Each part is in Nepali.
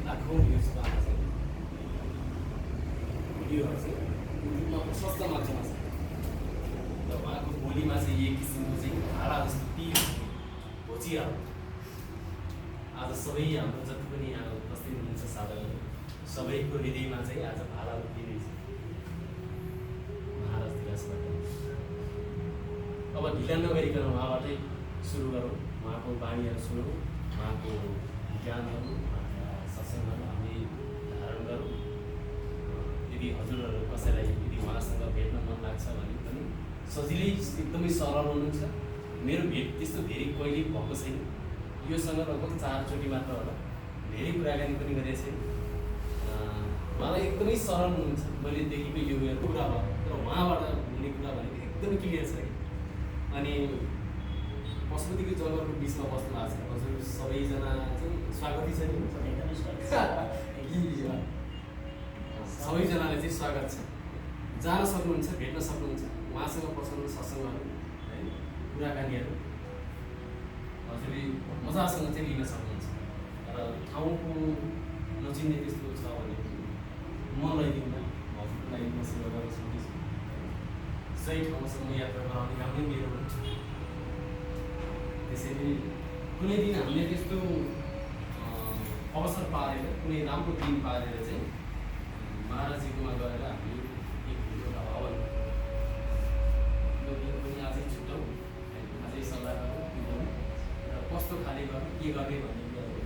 लाखौँ भ्युजबाट चाहिँ भिडियोहरू चाहिँ युट्युबमा प्रशस्त मात्रामा छ र उहाँको बोलीमा चाहिँ एक किसिमको चाहिँ भाडा जस्तो पिर घोचिहाल्छ। आज सबै हाम्रो जति पनि यहाँ उपस्थित हुनुहुन्छ साथीहरू सबैको हृदयमा चाहिँ आज भाडा उठिरहेछ महाराज दिवसबाट। अब ढिला नगरिकन उहाँबाटै सुरु गरौँ, उहाँको बाणीहरू सुनौँ, उहाँको ज्ञानहरू उहाँका सत्सङ्गहरू हामीले धारण गरौँ। यदि हजुरहरू कसैलाई यदि उहाँसँग भेट्न मन लाग्छ भने पनि सजिलै एकदमै सरल हुनुहुन्छ। मेरो भेट त्यस्तो धेरै कहिले भएको छैन, योसँग लगभग 4 चोटि मात्र होला, धेरै कुराकानी पनि गरेको छैन। उहाँलाई एकदमै सरल हुनुहुन्छ, मैले देखेको यो कुरा भयो तर उहाँबाट हुने कुरा भनेको एकदमै क्लियर छ कि। अनि पशुपतिको जङ्गलको बिचमा बस्नु भएको छ हजुर सबैजना चाहिँ स्वागतै छ नि सबैजनाले चाहिँ स्वागत छ। जान सक्नुहुन्छ, भेट्न सक्नुहुन्छ, उहाँसँग बस्नु सत्सङ्गहरू है कुराकानीहरू हजुरले मजासँग चाहिँ लिन सक्नुहुन्छ। र ठाउँको नचिन्ने त्यस्तो छ भने म लैदिउँला, हजुरको लागि म सेवा गर्न सक्नेछु। सही ठाउँसम्म यात्रा गराउने काम नै मेरो हो। त्यसैले कुनै दिन हामीले त्यस्तो अवसर पारेर कुनै राम्रो दिन पारेर चाहिँ महाराजीकोमा गएर हामीले एक एउटा हवन यो दिन पनि आजै छुट्याउँ, आजै सल्लाह गरौँ र कस्तो खाले गर्ने के गर्ने भन्ने कुराहरू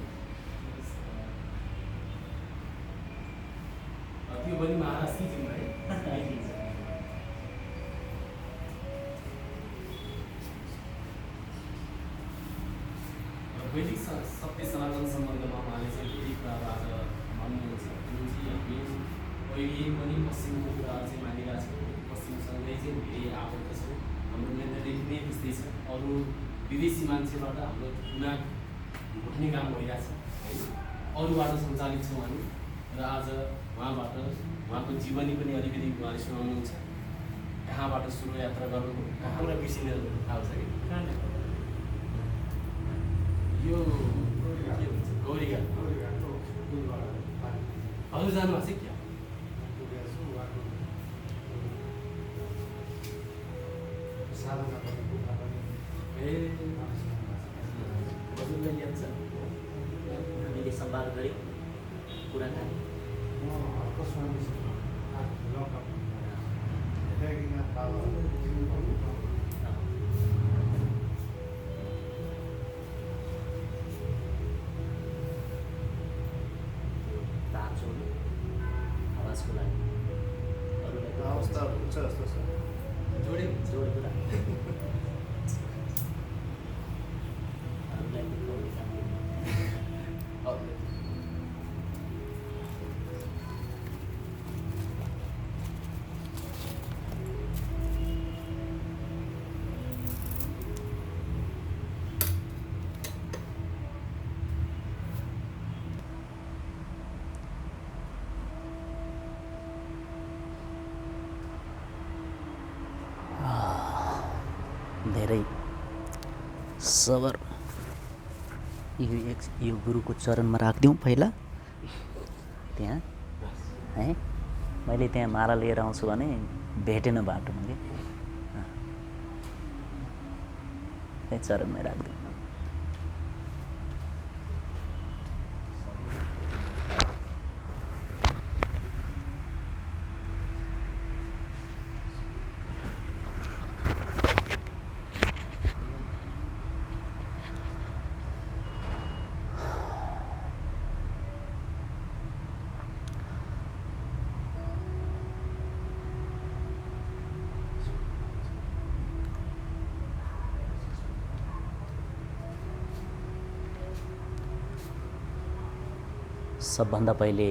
त्यो पनि महाराजकै जिम्मा है। वैदिक सत्य सनातन सम्बन्धमा उहाँले चाहिँ धेरै कुराहरू आज भन्नुहुन्छ जुन चाहिँ हामी पहिले पनि पश्चिमको कुराहरू चाहिँ मानिरहेको छौँ, पश्चिमसँगै चाहिँ धेरै आबद्ध छौँ। हाम्रो मेन्टालिटी नै त्यस्तै छ, अरू विदेशी मान्छेबाट हाम्रो दिमाग घुट्ने काम भइरहेछ है, अरूबाट सञ्चालित छौँ हामी। र आज उहाँबाट उहाँको जीवनी पनि अलिकति उहाँले सुनाउनुहुन्छ, कहाँबाट सुरु यात्रा गर्नु, कहाँबाट बिर्सिने थाहा छ कि यो के भन्छ गौरीघाट हजुर जानुभएको छ क्या? ए हजुरलाई याद छ हामीले संवाद गऱ्यौँ, कुराकानी तार जोड्नु आवाजको लागि अरूलाई अवस्था हुन्छ जस्तो छ। जोडे जोडेको लागि अरूलाई दुःखाउने काम गर्नु। धेरै सबर यो गुरुको चरणमा राखिदिउँ पहिला त्यहाँ है। मैले त्यहाँ माला लिएर आउँछु भने भेटेन बाटोमा कि त्यही चरणमै राखिदिउँ। सबभन्दा पहिले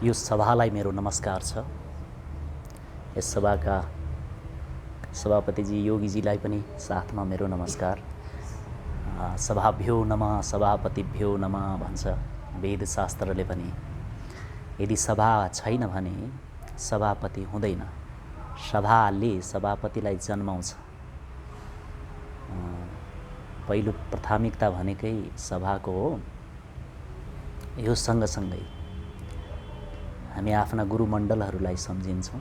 यो सभालाई मेरो नमस्कार छ। यस सभाका सभापतिजी योगीजीलाई पनि साथमा मेरो नमस्कार। सभाभ्यो नमः सभापतिभ्यो नमः भन्छ वेदशास्त्रले पनि। यदि सभा छैन भने सभापति हुँदैन, सभाले सभापतिलाई जन्माउँछ। पहिलो प्राथमिकता भनेकै सभाको हो। यो सँगसँगै हामी आफ्ना गुरुमण्डलहरूलाई सम्झिन्छौँ।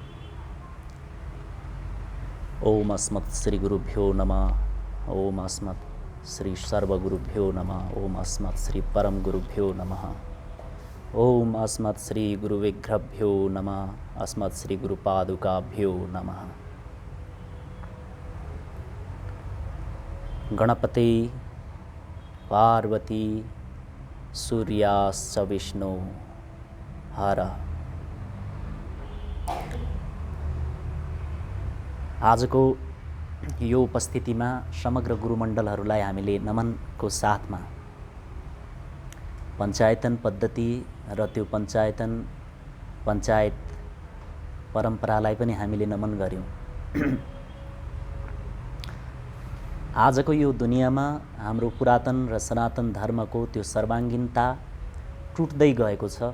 ओम अस्मत् श्री गुरुभ्यो नमः। ओम अस्मत् श्री सर्वगुरुभ्यो नमः। ओम अस्मत् श्री परम गुरुभ्यो नमः। ओम अस्मत् श्री गुरुविग्रहभ्यो नमः। अस्मत् श्री गुरुपादुकाभ्यो नमः। गणपति पार्वती सूर्याश्च विष्णु हर। आजको यो उपस्थितिमा समग्र गुरुमण्डलहरूलाई हामीले नमनको साथमा पञ्चायतन पद्धति र त्यो पञ्चायत परम्परालाई पनि हामीले नमन गर्यौँ। आजको यो दुनियाँमा हाम्रो पुरातन र सनातन धर्मको त्यो सर्वाङ्गीनता टुट्दै गएको छ।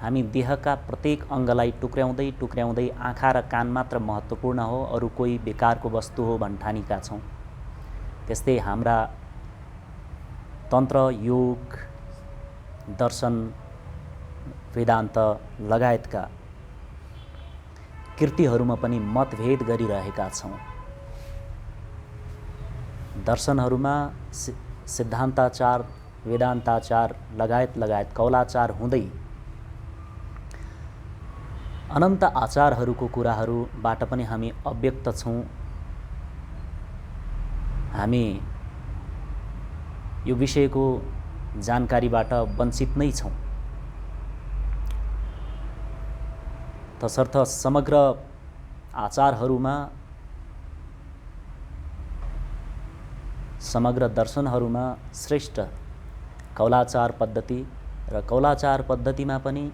हामी देहका प्रत्येक अङ्गलाई टुक्र्याउँदै आँखा र कान मात्र महत्त्वपूर्ण हो, अरू कोही बेकारको वस्तु हो भन्ठानेका छौँ। त्यस्तै हाम्रा तन्त्र, योग, दर्शन, वेदान्त लगायतका कृतिहरूमा पनि मतभेद गरिरहेका छौँ। दर्शनहरूमा सिद्धान्ताचार, वेदान्ताचार लगायत कौलाचार हुँदै अनन्त आचारहरूको कुराहरूबाट पनि हामी अव्यक्त छौँ। हामी यो विषयको जानकारीबाट वञ्चित नै छौँ। तसर्थ समग्र आचारहरूमा, समग्र दर्शनहरूमा श्रेष्ठ कौलाचार पद्धति र कौलाचार पद्धतिमा पनि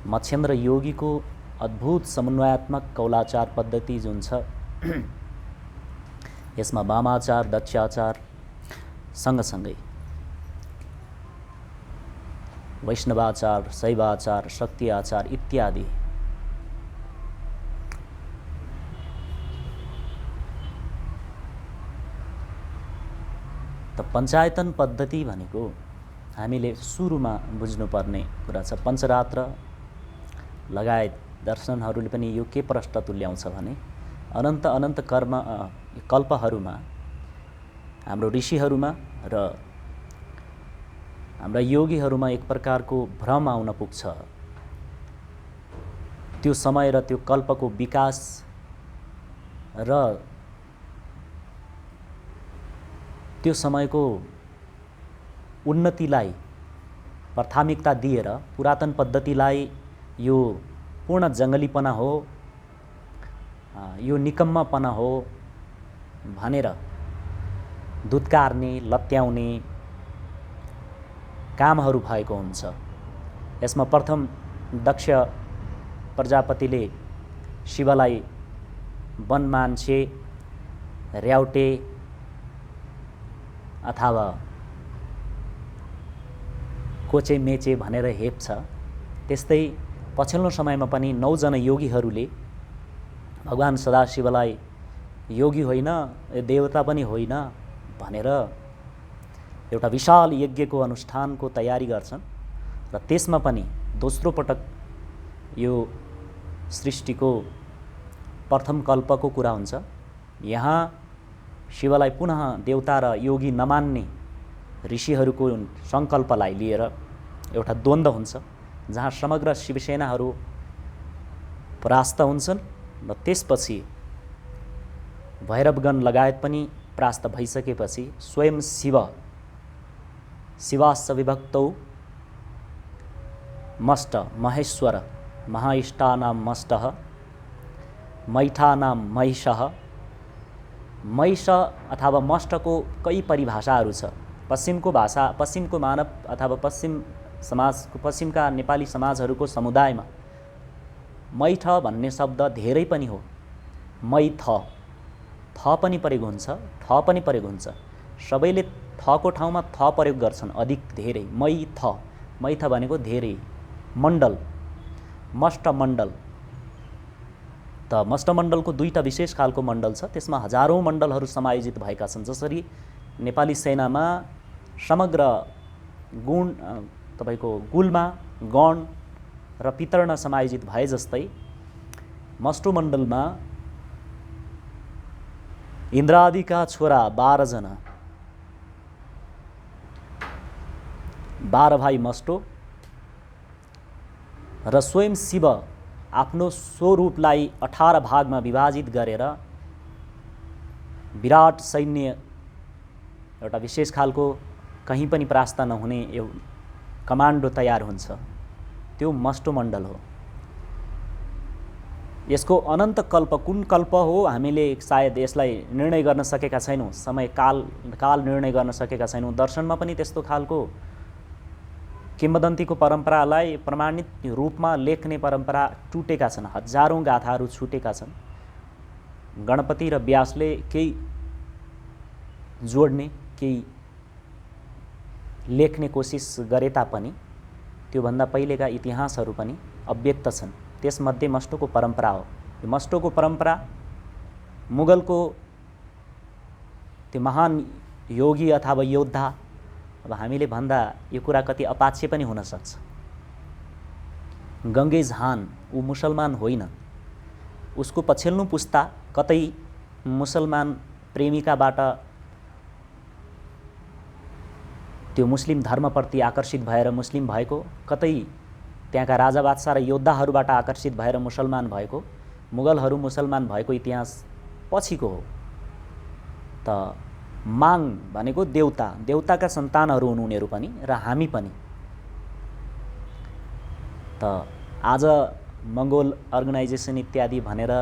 मच्छेन्द्र योगीको अद्भुत समन्वयात्मक कौलाचार पद्धति जुन छ, यसमा वामाचार, दक्षाचार सँगसँगै वैष्णवाचार, शैवाचार, शक्ति आचार इत्यादि त पञ्चायतन पद्धति भनेको हामीले सुरुमा बुझ्नुपर्ने कुरा छ। पञ्चरात्र लगायत दर्शनहरूले पनि यो के प्रश्न तुल्याउँछ भने अनन्त कल्पहरूमा हाम्रो ऋषिहरूमा र हाम्रा योगीहरूमा एक प्रकारको भ्रम आउन पुग्छ। त्यो समय र त्यो कल्पको विकास र त्यो समयको उन्नतिलाई प्राथमिकता दिएर पुरातन पद्धतिलाई यो पूर्ण जङ्गलीपना हो, यो निकम्मापना हो भनेर दुत्कार्ने, लत्याउने कामहरू भएको हुन्छ। यसमा प्रथम दक्ष प्रजापतिले शिवलाई वन मान्छे, र्याउटे अथवा कोचे मेचे भनेर हेप्छ। त्यस्तै पछिल्लो समयमा पनि 9 जना योगीहरूले भगवान सदाशिवलाई योगी होइन, देवता पनि होइन भनेर एउटा विशाल यज्ञको अनुष्ठानको तयारी गर्छन् र त्यसमा पनि दोस्रो पटक यो सृष्टिको प्रथम कल्पको कुरा हुन्छ। यहाँ शिवलाई पुनः देवता र योगी नमान्ने ऋषिहरूको सङ्कल्पलाई लिएर एउटा द्वन्द्व हुन्छ, जहाँ समग्र शिवसेनाहरू परास्त हुन्छन् र त्यसपछि भैरवगण लगायत पनि परास्त भइसकेपछि स्वयं शिवाश्च विभक्तौ मष्ट महेश्वर महाइष्टानां मष्टः मैठानां महिषः। महिष अथवा मष्टको कई परिभाषाहरू छ। पश्चिमको भाषा, पश्चिमको मानव अथवा पश्चिमका नेपाली समाजहरूको समुदायमा मैठ भन्ने शब्द धेरै पनि हो। मैथ, थ पनि प्रयोग हुन्छ, ठ पनि प्रयोग हुन्छ। सबैले थको ठाउँमा थ प्रयोग गर्छन्, अधिक धेरै। मैथ भनेको धेरै। मण्डल, मष्टमण्डल, त मष्टमण्डलको दुईटा विशेष खालको मण्डल छ। त्यसमा हजारौँ मण्डलहरू समायोजित भएका छन्। जसरी नेपाली सेनामा समग्र गुण तपाईँको गुल्मा, गण र पितर्ण समायोजित भए जस्तै मष्टोमण्डलमा इन्द्रादिका छोरा 12 जना, 12 भाइ मष्टो र स्वयं शिव आफ्नो स्वरूपलाई 18 भागमा विभाजित गरेर विराट सैन्य, एउटा विशेष खालको कहीँ पनि परास्त नहुने कमान्डो तयार हुन्छ। त्यो मष्टोमण्डल हो। यसको अनन्त कल्प कुन कल्प हो हामीले सायद यसलाई निर्णय गर्न सकेका छैनौँ। समय काल निर्णय गर्न सकेका छैनौँ। दर्शनमा पनि त्यस्तो खालको किंवदन्तीको परम्परालाई प्रमाणित रूपमा लेख्ने परम्परा टुटेका छन्। हजारौँ गाथाहरू छुटेका छन्। गणपति र व्यासले केही जोड्ने, केही लेख्ने कोसिस गरे तापनि त्योभन्दा पहिलेका इतिहासहरू पनि अव्यक्त छन्। त्यसमध्ये मष्टोको परम्परा हो। यो मष्टोको परम्परा मुगलको त्यो महान योगी अथवा योद्धा, अब हामीले भन्दा यो कुरा कति अपाच्य पनि हुन सक्छ, गङ्गेज हान ऊ मुसलमान होइन। उसको पछिल्लो पुस्ता कतै मुसलमान प्रेमिकाबाट त्यो मुस्लिम धर्मप्रति आकर्षित भएर मुस्लिम भएको, कतै त्यहाँका राजा बादशाह र योद्धाहरूबाट आकर्षित भएर मुसलमान भएको, मुगलहरू मुसलमान भएको इतिहास पछिको हो। त माङ भनेको देउता, देउताका सन्तानहरू हुन् उनीहरू पनि र हामी पनि। त आज मङ्गोल अर्गनाइजेसन इत्यादि भनेर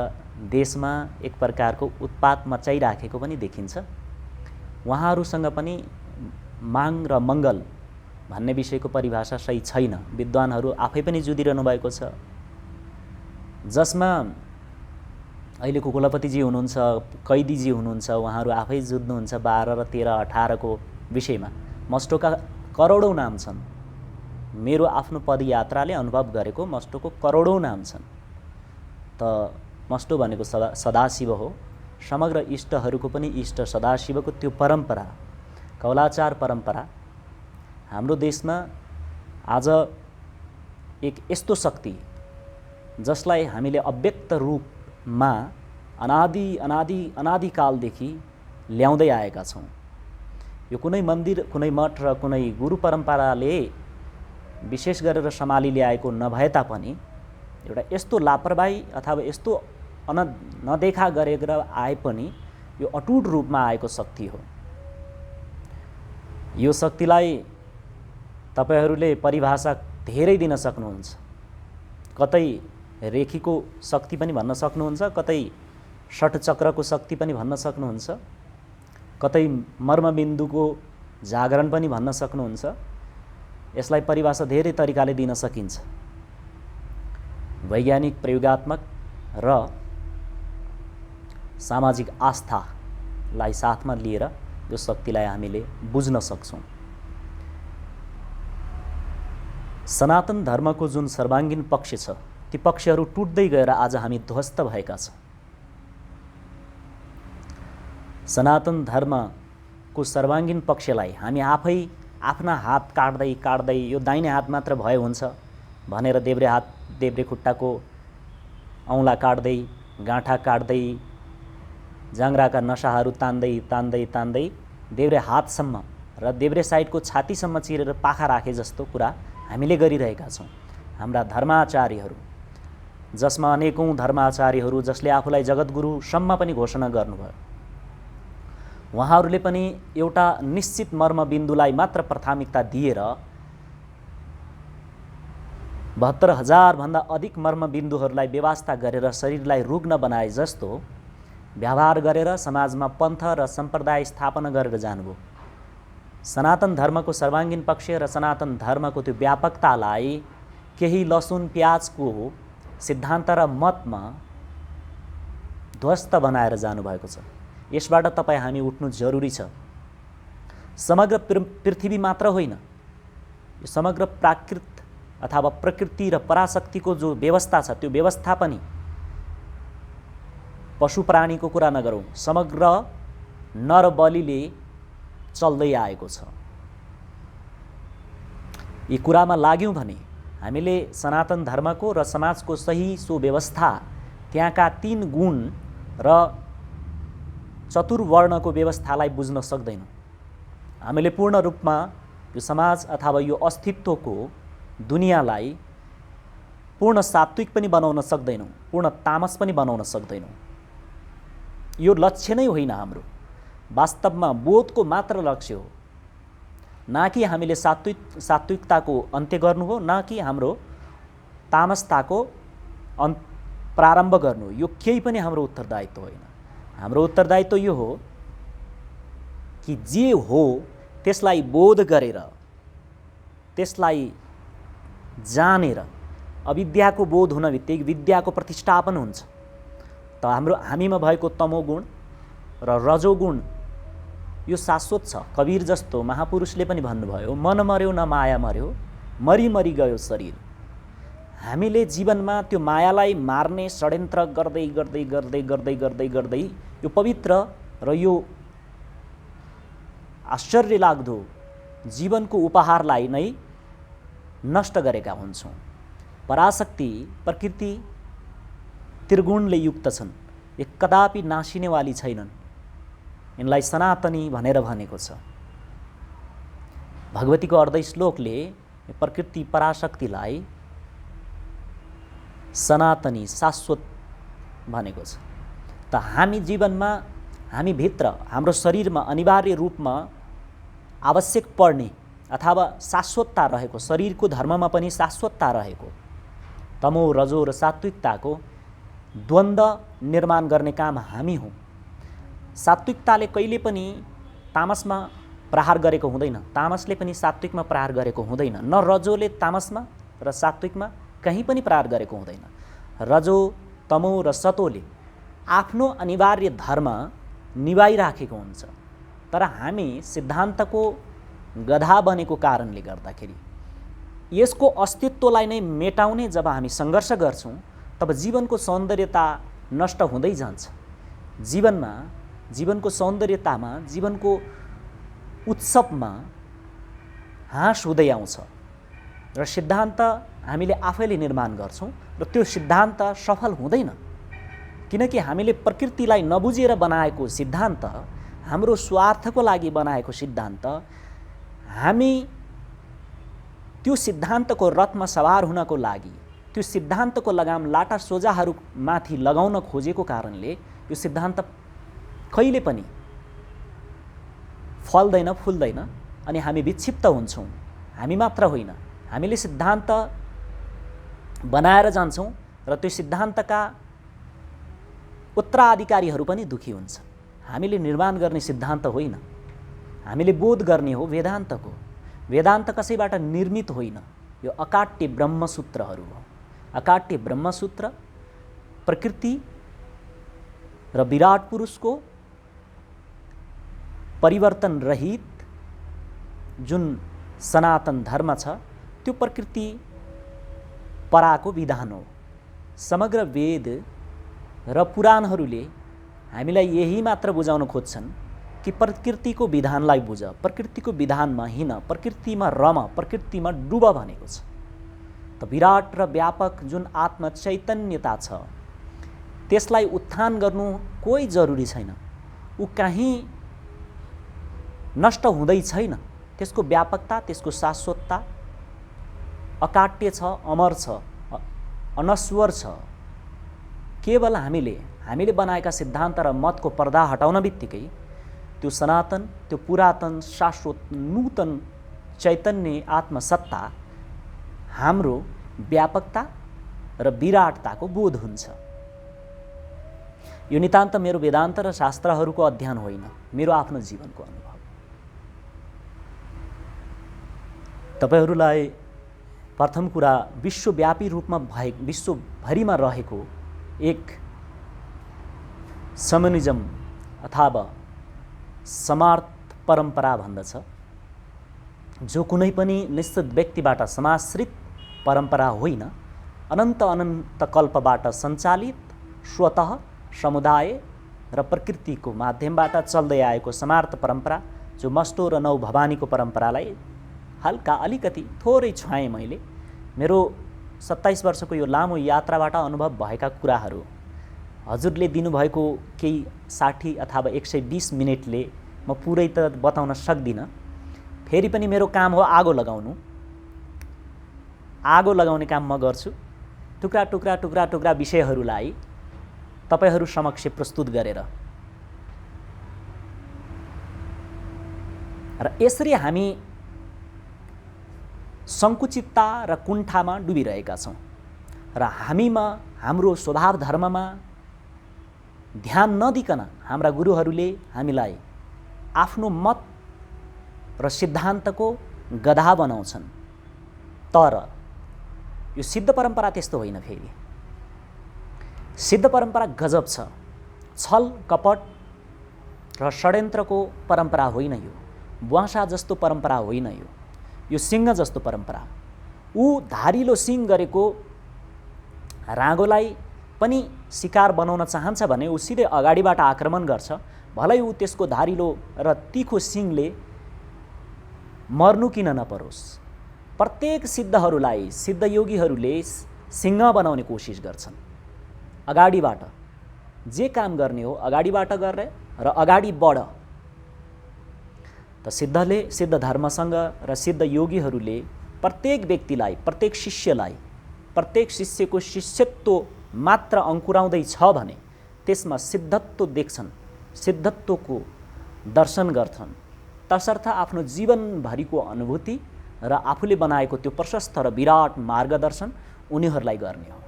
देशमा एक प्रकारको उत्पात मचाइराखेको पनि देखिन्छ। उहाँहरूसँग पनि माङ र मङ्गल भन्ने विषयको परिभाषा सही छैन। विद्वानहरू आफै पनि जुधिरहनु भएको छ। जसमा अहिलेको कुलपतिजी हुनुहुन्छ, कैदीजी हुनुहुन्छ, उहाँहरू आफै जुझ्नुहुन्छ 12 र 13, 18 को विषयमा। मष्टोका करोडौँ नाम छन्। मेरो आफ्नो पदयात्राले अनुभव गरेको मष्टोको करोडौँ नाम छन्। त मष्टो भनेको सदाशिव हो। समग्र इष्टहरूको पनि इष्ट सदाशिवको त्यो परम्परा, कौलाचार परम्परा हाम्रो देशमा आज एक यस्तो शक्ति जसलाई हामीले अव्यक्त रूपमा अनादिकालदेखि ल्याउँदै आएका छौँ। यो कुनै मन्दिर, कुनै मठ र कुनै गुरु परम्पराले विशेष गरेर सम्हाली ल्याएको नभए तापनि एउटा यस्तो लापरवाही अथवा यस्तो नदेखा गरेर आए पनि यो अटुट रूपमा आएको शक्ति हो। यो शक्तिलाई तपाईहरूले परिभाषा धेरै दिन सक्नुहुन्छ। कतै रेखीको शक्ति पनि भन्न सक्नुहुन्छ, कतै षट्चक्रको शक्ति पनि भन्न सक्नुहुन्छ, कतै मर्मबिन्दुको जागरण पनि भन्न सक्नुहुन्छ। यसलाई परिभाषा धेरै तरिकाले दिन सकिन्छ। वैज्ञानिक, प्रयोगात्मक र सामाजिक आस्थालाई साथमा लिएर यो शक्तिलाई हामीले बुझ्न सक्छौँ। सनातन धर्मको जुन सर्वाङ्गीन पक्ष छ, ती पक्षहरू टुट्दै गएर आज हामी ध्वस्त भएका छौँ। सनातन धर्मको सर्वाङ्गीन पक्षलाई हामी आफै आफ्ना हात काट्दै काट्दै यो दाहिने हात मात्र भए हुन्छ भनेर देब्रे हात, देब्रे खुट्टाको औँला काट्दै, गाँठा काट्दै, जाङ्राका नसाहरू तान्दै तान्दै तान्दै देब्रे हातसम्म र देब्रे साइडको छातीसम्म चिरेर पाखा राखे जस्तो कुरा हामीले गरिरहेका छौँ। हाम्रा धर्माचार्यहरू, जसमा अनेकौँ धर्माचार्यहरू जसले आफूलाई जगद्गुरुसम्म पनि घोषणा गर्नुभयो, उहाँहरूले पनि एउटा निश्चित मर्मबिन्दुलाई मात्र प्राथमिकता दिएर 72,000 भन्दा अधिक मर्मबिन्दुहरूलाई व्यवस्था गरेर शरीरलाई रुग्ण बनाए जस्तो व्यवहार गरेर समाजमा पन्थ र सम्प्रदाय स्थापना गरेर जानुभयो। सनातन धर्मको सर्वाङ्गीन पक्ष र सनातन धर्मको त्यो व्यापकतालाई केही लसुन प्याजको सिद्धान्त र मतमा ध्वस्त बनाएर जानुभएको छ। यसबाट तपाईँ हामी उठ्नु जरुरी छ। समग्र पृथ्वी मात्र होइन, यो समग्र प्राकृत अथवा प्रकृति र पराशक्तिको जो व्यवस्था छ, त्यो व्यवस्था पनि, पशु प्राणीको कुरा नगरौँ, समग्र नर बलिले चल्दै आएको छ। यी कुरामा लाग्यौँ भने हामीले सनातन धर्मको र समाजको सही सुव्यवस्था, त्यहाँका 3 गुण र चतुर्वर्णको व्यवस्थालाई बुझ्न सक्दैनौँ। हामीले पूर्ण रूपमा यो समाज अथवा यो अस्तित्वको दुनियाँलाई पूर्ण सात्विक पनि बनाउन सक्दैनौँ, पूर्ण तामस पनि बनाउन सक्दैनौँ। यो लक्ष्य नै होइन हाम्रो, वास्तवमा बोधको मात्र लक्ष्य हो। न कि हामीले सात्विकताको अन्त्य गर्नु हो, न कि हाम्रो तामसताको प्रारम्भ गर्नु हो। यो केही पनि हाम्रो उत्तरदायित्व होइन। हाम्रो उत्तरदायित्व यो हो कि जे हो त्यसलाई बोध गरेर, त्यसलाई जानेर, अविद्याको बोध हुन बित्तिकै विद्याको प्रतिष्ठापन हुन्छ। त हामीमा भएको तमोगुण र रजोगुण यो शाश्वत छ। कबीर जस्तो महापुरुषले पनि भन्नुभयो, मन मर्यो न माया मर्यो, मरी मरी गयो शरीर। हामीले जीवनमा त्यो मायालाई मार्ने षड्यन्त्र गर्दै गर्दै गर्दै गर्दै गर्दै गर्दै यो पवित्र र यो आश्चर्य लाग्दो जीवनको उपहारलाई नै नष्ट गरेका हुन्छौँ। पराशक्ति, प्रकृति त्रिगुणले युक्त छन्, यो कदापि नासिनेवाली छैनन्। यिनलाई सनातनी भनेर भनेको छ। भगवतीको अर्ध श्लोकले प्रकृति पराशक्तिलाई सनातनी, शाश्वत भनेको छ। त हामी जीवनमा, हामीभित्र, हाम्रो शरीरमा अनिवार्य रूपमा आवश्यक पर्ने अथवा शाश्वतता रहेको, शरीरको धर्ममा पनि शाश्वतता रहेको तमो, रजो र सात्विकताको द्वन्द्व निर्माण गर्ने काम हामी हौँ। सात्विकताले कहिले पनि तामसमा प्रहार गरेको हुँदैन, तामसले पनि सात्विकमा प्रहार गरेको हुँदैन, न रजोले तामसमा र सात्विकमा कहीँ पनि प्रहार गरेको हुँदैन। रजो, तमो र सतोले आफ्नो अनिवार्य धर्म निभाइराखेको हुन्छ। तर हामी सिद्धान्तको गधा बनेको कारणले गर्दाखेरि यसको अस्तित्वलाई नै मेटाउने जब हामी सङ्घर्ष गर्छौँ, तब जीवनको सौन्दर्यता नष्ट हुँदै जान्छ। जीवनमा, जीवनको सौन्दर्यतामा, जीवनको उत्सवमा हाँस हुँदै आउँछ र सिद्धान्त हामीले आफैले निर्माण गर्छौँ र त्यो सिद्धान्त सफल हुँदैन। किनकि हामीले प्रकृतिलाई नबुझेर बनाएको सिद्धान्त, हाम्रो स्वार्थको लागि बनाएको सिद्धान्त, हामी त्यो सिद्धान्तको रथमा सवार हुनको लागि त्यो सिद्धान्तको लगाम लाटा सोझाहरूमाथि लगाउन खोजेको कारणले यो सिद्धान्त कहिले पनि फल्दैन, फुल्दैन अनि हामी विक्षिप्त हुन्छौँ। हामी मात्र होइन, हामीले सिद्धान्त बनाएर जान्छौँ र त्यो सिद्धान्तका उत्तराधिकारीहरू पनि दुखी हुन्छ। हामीले निर्माण गर्ने सिद्धान्त होइन, हामीले बोध गर्ने हो वेदान्तको। वेदान्त कसैबाट निर्मित होइन, यो अकाट्य ब्रह्मसूत्रहरू हो। अकाट्य ब्रह्मसूत्र प्रकृति र विराट पुरुषको परिवर्तन रहित जुन सनातन धर्म छ, त्यो प्रकृति पराको विधान हो। समग्र वेद र पुराणहरूले हामीलाई यही मात्र बुझाउन खोज्छन् कि प्रकृतिको विधानलाई बुझ, प्रकृतिको विधानमा हिँड, प्रकृतिमा रम, प्रकृतिमा डुब भनेको छ। त विराट र व्यापक जुन आत्म चैतन्यता छ, त्यसलाई उत्थान गर्नु कोही जरुरी छैन। ऊ कहीँ नष्ट हुँदै छैन। त्यसको व्यापकता, त्यसको शाश्वतता अकाट्य छ, अमर छ, अनश्वर छ। केवल हामीले बनाएका सिद्धान्त र मतको पर्दा हटाउन बित्तिकै त्यो सनातन, त्यो पुरातन, शाश्वत, नूतन चैतन्य आत्मसत्ता, हाम्रो व्यापकता र विराटताको बोध हुन्छ। यो नितान्त मेरो वेदान्त र शास्त्रहरूको अध्ययन होइन, मेरो आफ्नो जीवनको अनुभव। तपाईहरूलाई प्रथम कुरा, विश्वव्यापी रूपमा विश्वभरिमा रहेको एक समनिजम अथवा समार्थ परम्परा भन्दछ, जो कुनै पनि निश्चित व्यक्तिबाट समाश्रित परम्परा होइन, अनन्त कल्पबाट सञ्चालित, स्वतः समुदाय र प्रकृतिको माध्यमबाट चल्दै आएको समार्थ परम्परा, जो मस्टो र नौ भवानीको परम्परालाई हल्का अलिकति थोरै छुवाएँ मैले। मेरो 27 वर्षको यो लामो यात्राबाट अनुभव भएका कुराहरू हजुरले दिनुभएको केही 60 अथवा 120 मिनटले म पुरै त बताउन सक्दिनँ। फेरि पनि मेरो काम हो आगो लगाउनु। आगो लगाउने काम म गर्छु। टुक्रा टुक्रा टुक्रा टुक्रा विषयहरूलाई तपाईहरू समक्ष प्रस्तुत गरेर। र यसरी हामी सङ्कुचितता र कुण्ठामा डुबिरहेका छौँ र हामीमा हाम्रो स्वभाव धर्ममा ध्यान नदिकन हाम्रा गुरुहरूले हामीलाई आफ्नो मत र सिद्धान्तको गधा बनाउँछन्। तर यो सिद्ध परम्परा त्यस्तो होइन। फेरि सिद्ध परम्परा गजब छ। छल कपट र षड्यन्त्रको परम्परा होइन यो। बुवासा जस्तो परम्परा होइन यो। यो सिंह जस्तो परम्परा। ऊ धारिलो सिंह गरेको राँगोलाई पनि शिकार बनाउन चाहन्छ भने ऊ सिधै अगाडिबाट आक्रमण गर्छ। भलै ऊ त्यसको धारिलो र तीखो सिंहले मर्नु किन नपरोस्। प्रत्येक सिद्धहरूलाई, सिद्धयोगीहरूले सिंह बनाउने कोसिस गर्छन्। अगाडिबाट जे काम गर्ने हो अगाडिबाट गर्ने र अगाडि बढ। त सिद्ध धर्मसँग र सिद्ध योगीहरूले प्रत्येक व्यक्तिलाई, प्रत्येक शिष्यको शिष्यत्व मात्र अङ्कुराउँदैछ भने त्यसमा सिद्धत्व देख्छन्, सिद्धत्वको दर्शन गर्छन्। तसर्थ आफ्नो जीवनभरिको अनुभूति र आफूले बनाएको त्यो प्रशस्त र विराट मार्गदर्शन उनीहरूलाई गर्ने हो।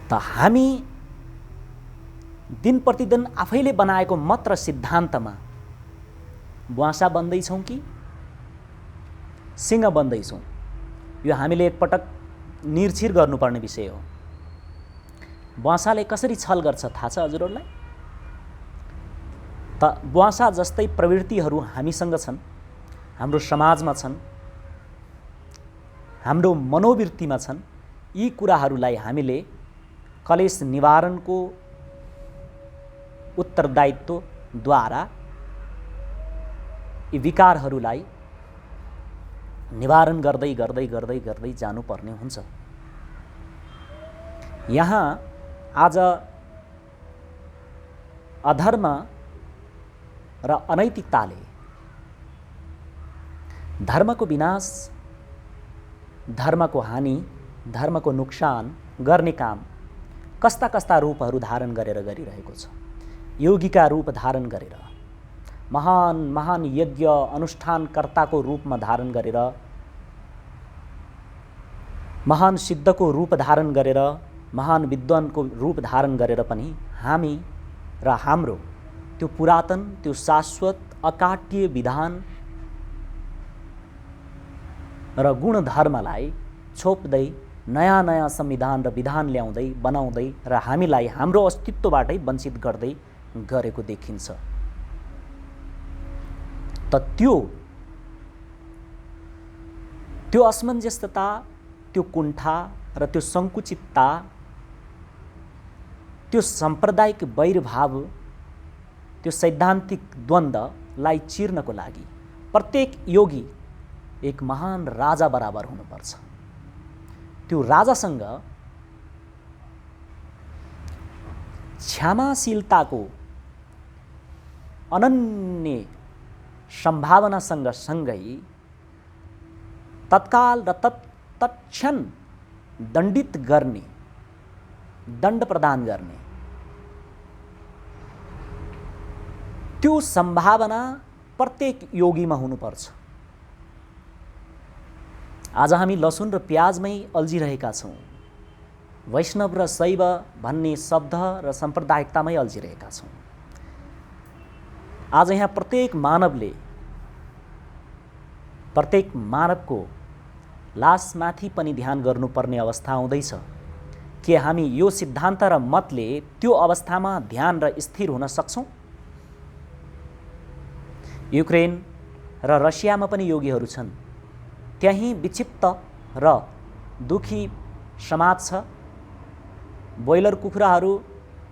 त हामी दिन प्रतिदिन आफैले बनाएको मत र सिद्धान्तमा बुवासा बन्दैछौँ कि सिंह बन्दैछौँ, यो हामीले एकपटक निर्छिर गर्नुपर्ने विषय हो। बुवासाले कसरी छल गर्छ थाहा छ हजुरहरूलाई? त बुवासा जस्तै प्रवृत्तिहरू हामीसँग छन्, हाम्रो समाजमा छन्, हाम्रो मनोवृत्तिमा छन्। यी कुराहरूलाई हामीले कलेश निवारणको उत्तरदायित्वद्वारा यी विकारहरूलाई निवारण गर्दै गर्दै गर्दै गर्दै जानुपर्ने हुन्छ। यहाँ आज अधर्म र अनैतिकताले धर्मको विनाश, धर्मको हानि, धर्मको नोक्सान गर्ने काम कस्ता कस्ता रूपहरू धारण गरेर गरिरहेको छ। योगीका रूप धारण गरेर, महान महान यज्ञ अनुष्ठानकर्ताको रूपमा धारण गरेर, महान सिद्धको रूप धारण गरेर, महान विद्वानको रूप धारण गरेर पनि हामी र हाम्रो त्यो पुरातन, त्यो शाश्वत अकाट्य विधान र गुणधर्मलाई छोप्दै नयाँ नयाँ संविधान र विधान ल्याउँदै बनाउँदै र हामीलाई हाम्रो अस्तित्वबाटै वञ्चित गर्दै गरेको देखिन्छ। त त्यो असमञ्जसता, त्यो कुण्ठा र त्यो सङ्कुचितता, त्यो साम्प्रदायिक वैरभाव, त्यो सैद्धान्तिक द्वन्द्वलाई चिर्नको लागि प्रत्येक योगी एक महान राजा बराबर हुनुपर्छ। त्यो राजासँग क्षमाशीलताको अनन्य सम्भावनासँग सँगै तत्काल र तत्क्षण दण्डित गर्ने, दण्ड प्रदान गर्ने त्यो सम्भावना प्रत्येक योगीमा हुनुपर्छ। आज हामी लसुन र प्याजमै अल्झिरहेका छौँ। वैष्णव र शैव भन्ने शब्द र साम्प्रदायिकतामै अल्झिरहेका छौँ। आज यहाँ प्रत्येक मानवको लासमाथि पनि ध्यान गर्नुपर्ने अवस्था आउँदैछ। के हामी यो सिद्धान्त र मतले त्यो अवस्थामा ध्यान र स्थिर हुन सक्छौँ? युक्रेन र रसियामा पनि योगीहरू छन्। त्यहीँ विक्षिप्त र दुखी समाज छ। ब्रोइलर कुखुराहरू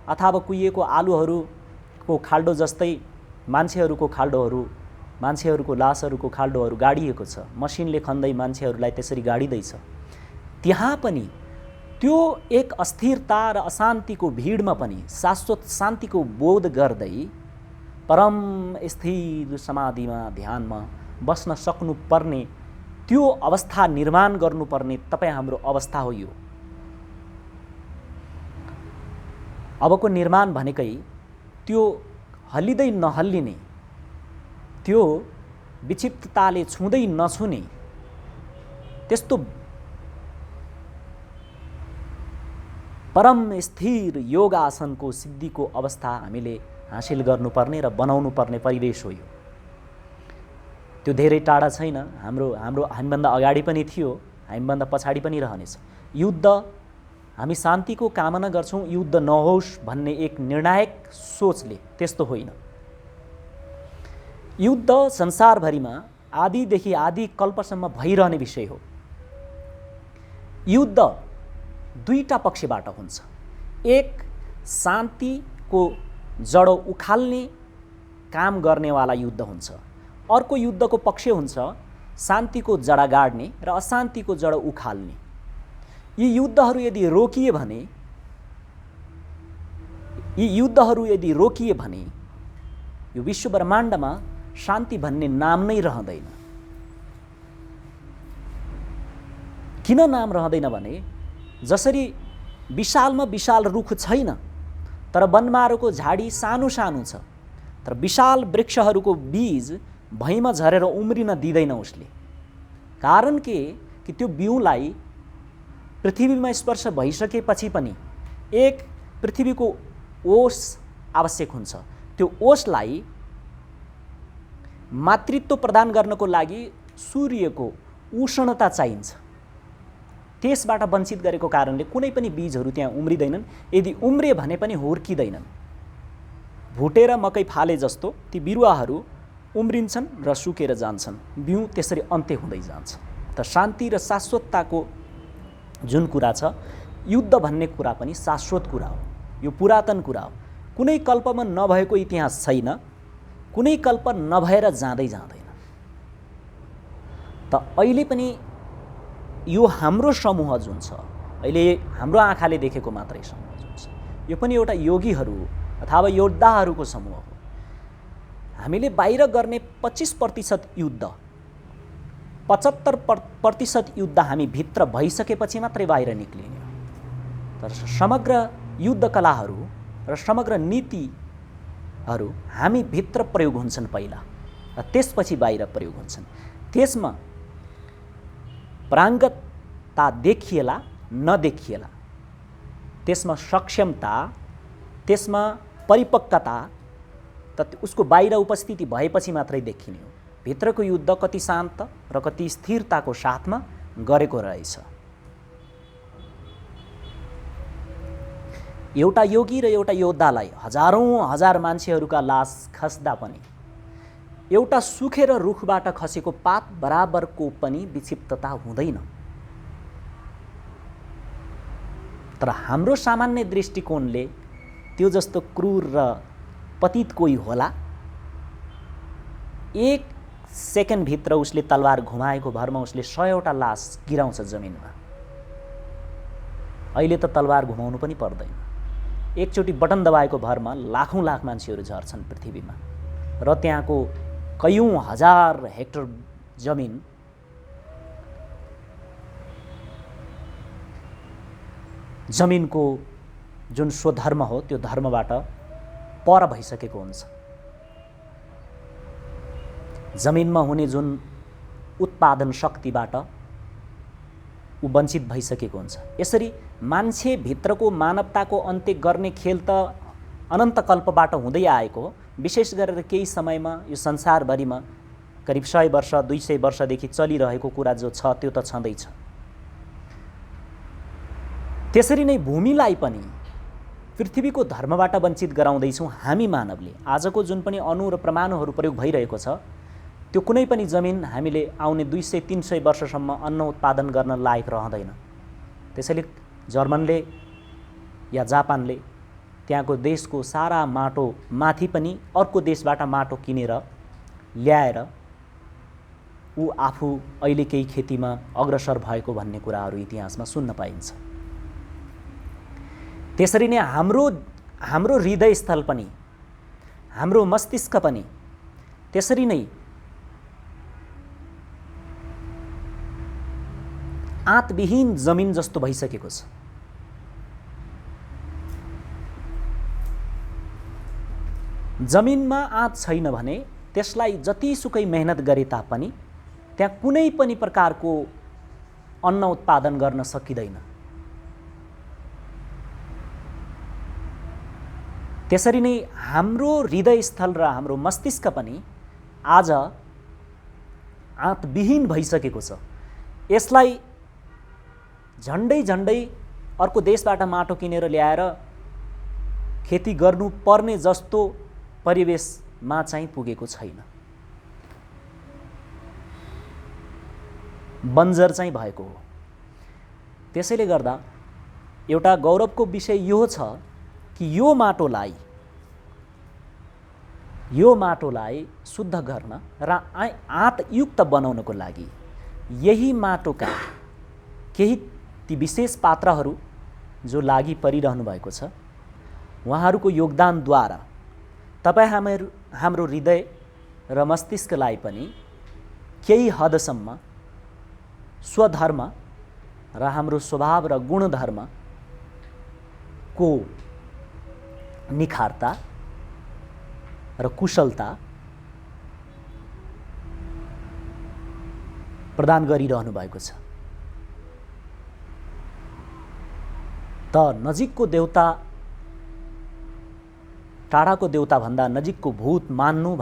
अथवा कुहिएको आलुहरूको खाल्डो जस्तै मान्छेहरूको खाल्डोहरू मान्छेहरूको लासहरूको खाल्डोहरू गाडिएको छ, मसिनले खन्दै मान्छेहरूलाई त्यसरी गाडिँदैछ। त्यहाँ पनि त्यो एक अस्थिरता र अशान्तिको भिडमा पनि शाश्वत शान्तिको बोध गर्दै परम स्थिर समाधिमा ध्यानमा बस्न सक्नुपर्ने त्यो अवस्था निर्माण गर्नुपर्ने तपाईँ हाम्रो अवस्था हो। यो अबको निर्माण भनेकै त्यो हल्लिँदै नहल्लिने, त्यो विक्षिप्तताले छुँदै नछुने त्यस्तो परम स्थिर योग आसनको सिद्धिको अवस्था हामीले हासिल गर्नुपर्ने र बनाउनु पर्ने परिवेश हो यो। त्यो धेरै टाढा छैन, हामीभन्दा अगाडि पनि थियो, हामीभन्दा पछाडि पनि रहनेछ। युद्ध हामी शान्तिको कामना गर्छौँ, युद्ध नहोस् भन्ने एक निर्णायक सोचले त्यस्तो होइन। युद्ध संसारभरिमा आदिदेखि आदि कल्पसम्म भइरहने विषय हो। युद्ध दुईटा पक्षबाट हुन्छ। एक शान्तिको जडो उखाल्ने काम गर्नेवाला युद्ध हुन्छ, अर्को युद्धको पक्ष हुन्छ शान्तिको जडा गाड्ने र अशान्तिको जडो उखाल्ने। यी युद्धहरू यदि रोकिए भने यो विश्व ब्रह्माण्डमा शान्ति भन्ने नाम नै रहँदैन। किन नाम रहँदैन भने जसरी विशालमा विशाल रुख छैन तर वनमारुको झाडी सानो सानो छ, तर विशाल वृक्षहरूको बीज भैँमा झरेर उम्रिन दिँदैन उसले। कारण के कि त्यो बिउलाई पृथ्वीमा स्पर्श भइसकेपछि पनि एक पृथ्वीको ओस आवश्यक हुन्छ। त्यो ओसलाई मातृत्व प्रदान गर्नको लागि सूर्यको उष्णता चाहिन्छ। त्यसबाट वञ्चित गरेको कारणले कुनै पनि बीजहरू त्यहाँ उम्रिँदैनन्। यदि उम्रे भने पनि हुर्किँदैनन्। भुटेर मकै फाले जस्तो ती बिरुवाहरू उम्रिन्छन् र सुकेर जान्छन्, बिउ त्यसरी अन्त्य हुँदै जान्छ। त शान्ति र शाश्वतताको जुन कुरा छ, युद्ध भन्ने कुरा पनि शाश्वत कुरा हो। यो पुरातन कुरा हो। कुनै कल्पमा नभएको इतिहास छैन, कुनै कल्प नभएर जाँदै जाँदैन। त अहिले पनि यो हाम्रो समूह जुन छ, अहिले हाम्रो आँखाले देखेको मात्रै समूह जुन छ, यो पनि एउटा योगीहरू अथवा योद्धाहरूको समूह हो। हामीले बाहिर गर्ने 25% युद्ध, 75% युद्ध हामी भित्र भइसकेपछि मात्रै बाहिर निक्लिने हो। तर समग्र युद्ध कलाहरू र समग्र नीतिहरू हामी भित्र प्रयोग हुन्छन् पहिला र त्यसपछि बाहिर प्रयोग हुन्छन्। त्यसमा प्राङ्गतता देखिएला नदेखिएला, त्यसमा सक्षमता, त्यसमा परिपक्वता त उसको बाहिर उपस्थिति भएपछि मात्रै देखिने हो। भित्रको युद्ध कति शान्त र कति स्थिरताको साथमा गरेको रहेछ। एउटा योगी र एउटा योद्धालाई हजारौँ हजार मान्छेहरूका लास खस्दा पनि एउटा सुखेर रुखबाट खसेको पात बराबरको पनि विक्षिप्तता हुँदैन। तर हाम्रो सामान्य दृष्टिकोणले त्यो जस्तो क्रूर र पतित कोही होला, एक सेकेन्डभित्र उसले तलवार घुमाएको भरमा उसले 100वटा लास गिराउँछ जमिनमा। अहिले त तलवार घुमाउनु पनि पर्दैन। एकचोटि बटन दबाएको भरमा लाखौँ लाख मान्छेहरू झर्छन् पृथ्वीमा र त्यहाँको कयौँ हजार हेक्टर जमिन जमिनको जुन स्वधर्म हो त्यो धर्मबाट पर भइसकेको हुन्छ। जमिनमा हुने जुन उत्पादन शक्तिबाट ऊ वञ्चित भइसकेको हुन्छ। यसरी मान्छे भित्रको मानवताको अन्त्य गर्ने खेल त अनन्त कल्पबाट हुँदै आएको हो। विशेष गरेर केही समयमा यो संसारभरिमा करिब 100 वर्ष 200 वर्षदेखि चलिरहेको कुरा जो छ त्यो त छँदैछ। त्यसरी नै भूमिलाई पनि पृथ्वीको धर्मबाट वञ्चित गराउँदैछौँ हामी मानवले। आजको जुन पनि अणु र परमाणुहरू प्रयोग भइरहेको छ त्यो कुनै पनि जमिन हामीले आउने 200-300 वर्षसम्म अन्न उत्पादन गर्न लायक रहँदैन। त्यसैले जर्मनले या जापानले त्यहाँको देशको सारा माटो माथि पनि अर्को देशबाट माटो किनेर ल्याएर ऊ आफू अहिले केही खेतीमा अग्रसर भएको भन्ने कुराहरू इतिहासमा सुन्न पाइन्छ। त्यसरी नै हाम्रो हृदयस्थल पनि, हाम्रो मस्तिष्क पनि त्यसरी नै आँतविहीन जमिन जस्तो भइसकेको छ। जमिनमा आँत छैन भने त्यसलाई जतिसुकै मेहनत गरे तापनि त्यहाँ कुनै पनि प्रकारको अन्न उत्पादन गर्न सकिँदैन। त्यसरी नै हाम्रो हृदयस्थल र हाम्रो मस्तिष्क पनि आज आँतविहीन भइसकेको छ। यसलाई झन्डै झन्डै अर्को देशबाट माटो किनेर ल्याएर खेती गर्नुपर्ने जस्तो परिवेशमा चाहिँ पुगेको छैन। बन्जर चाहिँ भएको हो। त्यसैले गर्दा एउटा गौरवको विषय यो छ कि यो माटोलाई शुद्ध गर्न र आँतयुक्त बनाउनको लागि यही माटोका केही ती विशेष पात्रहरू जो लागि परिरहनु भएको छ, उहाँहरूको योगदानद्वारा तपाईँ हाम्रो हृदय र मस्तिष्कलाई पनि केही हदसम्म स्वधर्म र हाम्रो स्वभाव र गुणधर्मको निखारता र कुशलता प्रदान गरिरहनु भएको छ। त नजिकको देउता, टाढाको देउता भन्दा नजिकको भूत मान्नु